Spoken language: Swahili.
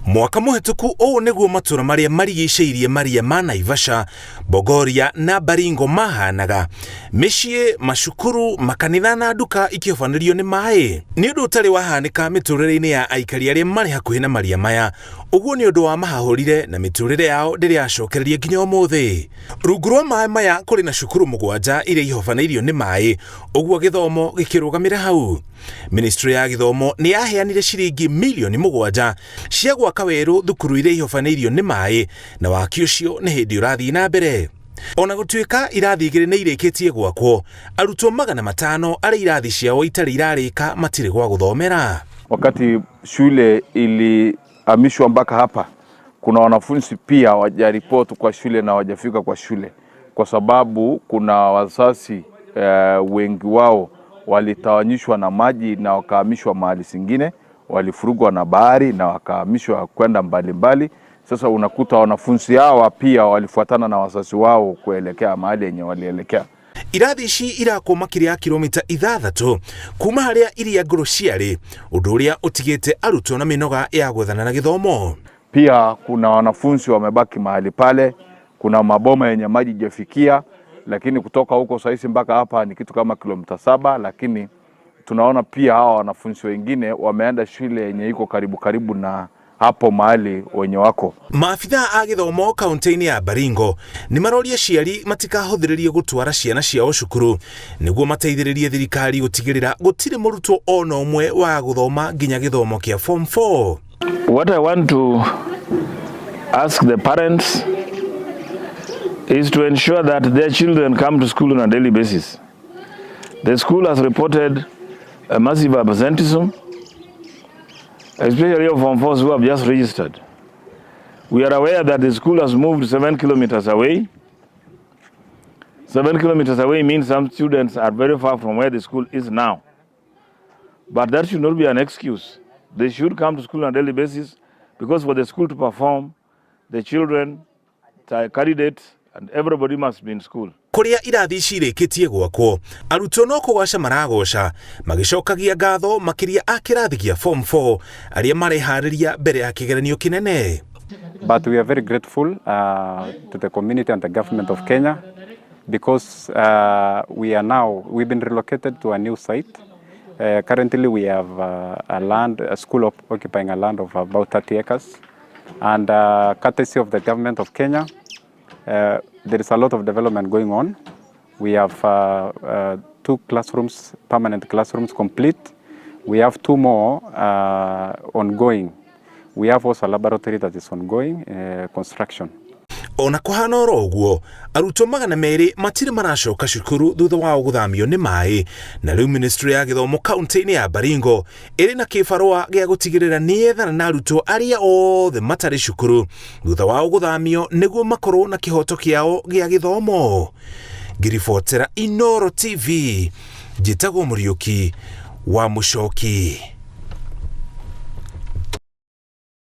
Mwaka muhituku ũũ nĩguo matura marĩa marigicĩirie maria ma Naivasha, Bogoria na Baringo mahanaga. Mĩciĩ, macukuru, makanitha na nduka ikĩhobanĩrio nĩ maaĩ. Nĩ ũndũ ũtarĩ wahanĩka mĩtũrĩre-inĩ ya aikari arĩa marĩ hakuhĩ na maria maya. Ũguo nĩ ũndũ wa mahahũrire na mĩtũrĩre yao ndĩrĩacokereria nginya ũmũthĩ. Rungu rwa maaĩ maya kũrĩ na cukuru 7 iria ihobanĩirio nĩ maaĩ. Ũguo gĩthomo gĩkĩrũgamĩra hau. Ministry ya gĩthomo nĩ yaheanire ciringi milioni 7 cia gwaka weerū thukuru iria ihobanĩirio nĩ maaĩ, na waki ũcio nĩ hĩndĩ ũrathiĩ na mbere. Ona gũtuĩka irathi igĩrĩ nĩ irĩkĩtie gwakwo, arutwo 500 arĩa irathi ciao itarĩ irarĩka matirĩ gwa gũthomera. Wakati shule ilihamishwa mpaka hapa, kuna wanafunzi pia hawajaripoti kwa shule na hawajafika kwa shule, kwa sababu kuna wazazi wengi wao walitawanyishwa na maji na wakahamishwa mahali singine, walifurugwa na bahari na wakahamishwa kwenda mbalimbali. Sasa unakuta wanafunzi hawa pia walifuatana na wazazi wao kuelekea mahali yenye walielekea. Irathi ici irakwo makĩria ya kilomita 6 kuma harĩa iria ngũrũ ciarĩ, ũndũ ũrĩa ũtigĩte arutwo na mĩnoga ya gwethana na gĩthomo. Pia kuna wanafunzi wamebaki mahali pale, kuna maboma yenye maji hajafikia, lakini kutoka huko sasa mpaka hapa ni kitu kama kilomita 7, lakini tunaona pia hawa wanafunzi wengine wameenda shule yenye iko karibu na hapo mahali wenye wako. Maafitha a gĩthomo kaunti-inĩ ya Baringo nĩ maroria ciari matikahũthĩrĩrie gũtwara ciana ciao cukuru nĩguo mateithĩrĩrie thirikari gũtigĩrĩra gũtirĩ mũrutwo ona ũmwe wa gũthoma nginya gĩthomo kĩa form 4. What I want to ask the parents is to ensure that their children come to school on a daily basis. The school has reported a massive absenteeism, especially of Form 4s who have just registered. We are aware that the school has moved 7 kilometers away. 7 kilometers away means some students are very far from where the school is now. But that should not be an excuse. They should come to school on a daily basis, because for the school to perform, the children, the candidates, and everybody must be in school. Kuria irathi cirĩkĩtie gwakwo, arutwo no kũgoca maragoca magĩcokagia ngatho makĩria a kĩrathi gĩa form 4 arĩa mareharĩria mbere ya kĩgeranio kĩnene. But we are very grateful to the community and the government of Kenya, because we've been relocated to a new site. Currently we have a school occupying a land of about 30 acres, and courtesy of the government of Kenya, there is a lot of development going on. We have 2 classrooms, permanent classrooms complete. We have 2 more ongoing. We have also a laboratory that is ongoing construction. Ona kũhana oro ũguo, arutwo 200 matirĩ maracoka cukuru thutha wa gũthamio nĩ maaĩ, na rĩu Ministry ya gĩthomo kaunti-inĩ ya Baringo ĩrĩ na kĩbarũa gĩa gũtigĩrĩra nĩ yethana na arutwo arĩa othe matarĩ cukuru thutha wa gũthamio nĩguo makorwo na kĩhoto kĩao gĩa gĩthomo. Ngĩribotera Inooro TV, njĩtagwo Mũriũki wa Mũcoki.